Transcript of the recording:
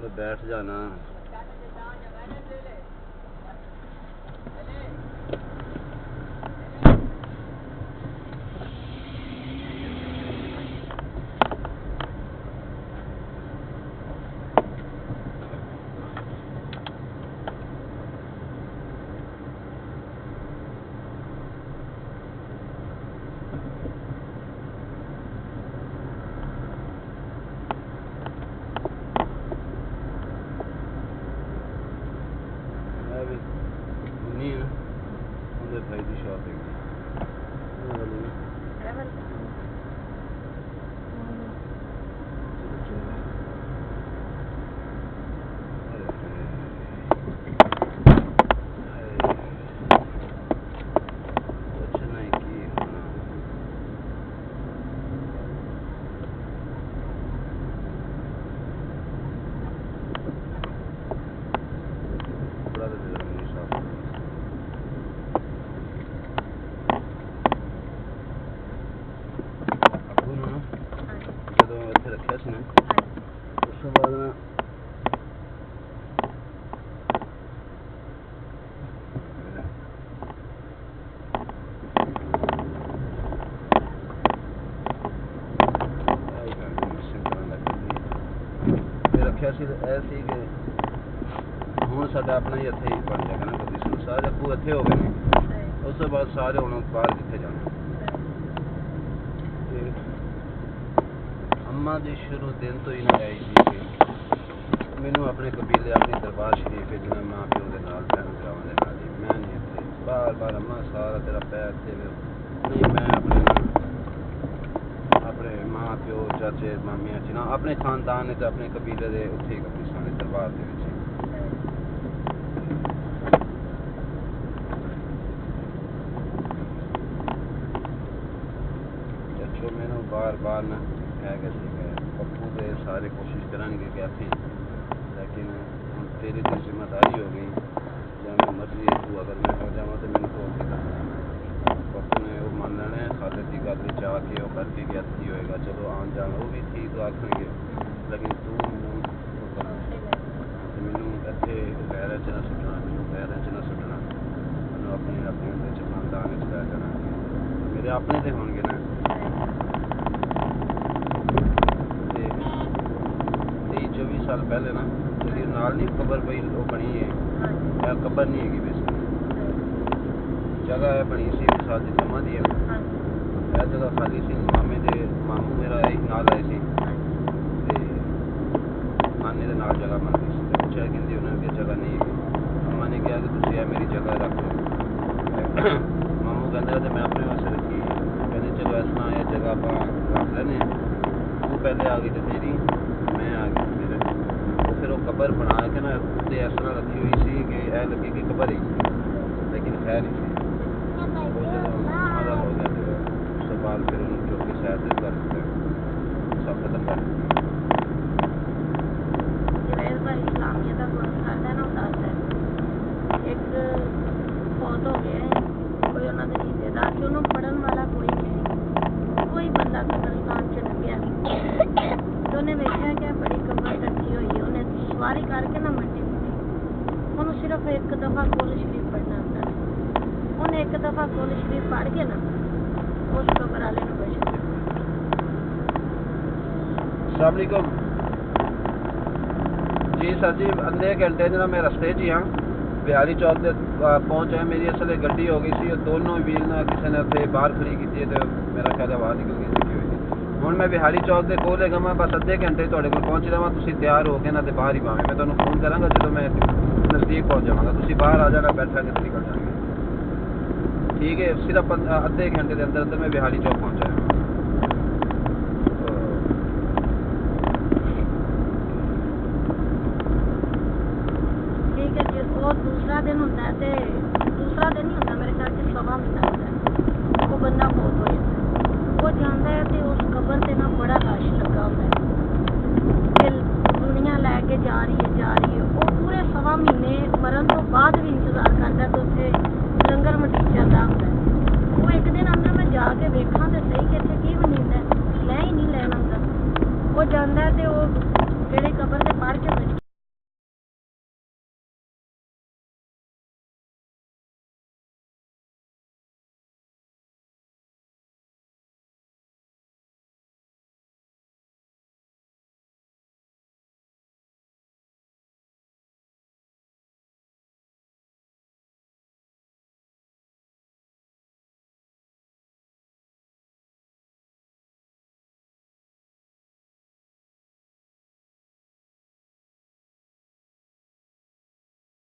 बैठ जाना। नहीं है उनके भाई की शॉप है रखा सी उस बाद रखा सी ऐसी कि हूँ साडा अपना ही इत्थे ही बन जाएगा ना कभी सारे अबू इत्थे हो गए ने उस बाद सारे हुण बाहर कित्थे जाना। अम्मा जी शुरू दिन तो ही ना आई थी कि मैनू अपने कबीले अपनी दरबार शरीफ भेजना माँ प्यो के नाल भैन भरावां दे नाल ही मैं नहीं इत्थे बार बार अम्मा सारा तेरा पैर ते नहीं मैं अपने माँ प्यो चाचे मामियां जी ना अपने खानदान ते अपने कबीले दे उत्थे ही कब्रिस्तान दरबार दे विच जो मैनू बार बार ना कह गए पप्पू के सारे कोशिश करेंगे कि अथी लेकिन हम तेरी तो जिम्मेदारी हो गई या मैं मर्जी तू अगर मैं हो जावा तो मैंने तो की करना पप्पू ने वो मान लेना है खाते की गल जाके वो करके कि अथी होएगा चलो आन जान वो भी थी तो आखेंगे लेकिन तू मैनू इत्थे गैर च ना सुटना मैनू गैर च ना सुटना मैनू अपने अपने खानदान च लै जाना मेरे अपने तो होंगे ना 24 साल पहले ना जी नाल नहीं कबर पई वो बनी है कबर नहीं हैगी बेसिकली जगह है बनी सी साल की जमा दी है यह जगह खाली सी मामे दे मामू मेरा नाल आए थे नानी के नाल जगह बन गई सी पूछा कहती उन्होंने जगह नहीं है अम्मा ने कहा कि तुम मेरी जगह रख लो मामू कहते मैं अपने वास्ते रखी कहते चलो इस तरह यह जगह आप रख लेने तू पहले आ गई तो तेरी मैं आ गई फिर वो कबर बना के ना उत्ते इस तरह रखी हुई सी कि ऐ लगे कि कबर ही लेकिन है नहीं सी वो जो आधा हो गया तो उसके बाद फिर उन्होंने चुप के सैर से कर दिया सब खत्म कर दिया। इस्लामिया का कोर्स करता है ना बताता है एक फौत हो गया है कोई उन्होंने रिश्तेदार कि उन्होंने पढ़न वाला कोई नहीं कोई बंदा कब्रिस्तान च लग्या तो उन्हें देखा क्या बड़ी कबर रखी हुई है उन्हें सवारी करके ना मट्टी उन्होंने सिर्फ एक दफ़ा कुल शरीफ पढ़ना आता है उन्हें एक दफ़ा कुल शरीफ पढ़ के ना उस कबर वाले ने बच जी सर जी अद्धे घंटे जना मैं रस्ते जी हाँ बिहारी चौक से पहुँचा मेरी असले गड्डी हो गई सी दोनों व्हील ना किसी ने उत्थे बाहर खड़ी की तो मेरा ख्याल आवाज़ निकल गई सी हुण मैं बिहारी चौक के कोल है मैं बस अद्धे घंटे तुहाडे कोल पहुँच जावां तुसीं तैयार हो के ना ते बाहर ही भावें मैं तुहानूं फोन करांगा जो मैं नज़दीक पहुँच जावांगा तुसीं बाहर आ जाना बैठांगे तो निकल जाएंगे ठीक है सिर्फ अद्धे घंटे के अंदर मैं बिहारी चौक पहुँच जाऊँगा। ठीक है जी वो दूसरा दिन होता है दूसरा दिन नहीं होता मेरे ख्याल से सवा महीना होता है वो बंदा बहुत हो जाता है वो जानता है कि उस कबर से ना बड़ा रश लगा होता है दुनिया लैके जा रही है वो पूरे सवा महीने मरन तो बाद भी इंतजार करता है तो उत्थे लंगर मटीच चलता होता है वो एक दिन अंदर मैं जाके देखा तो सही कि इत्थे की बनींदा है लै ही नहीं लैना अंदर वो जानता है तो वो जेह्ड़ी कबर से पढ़ के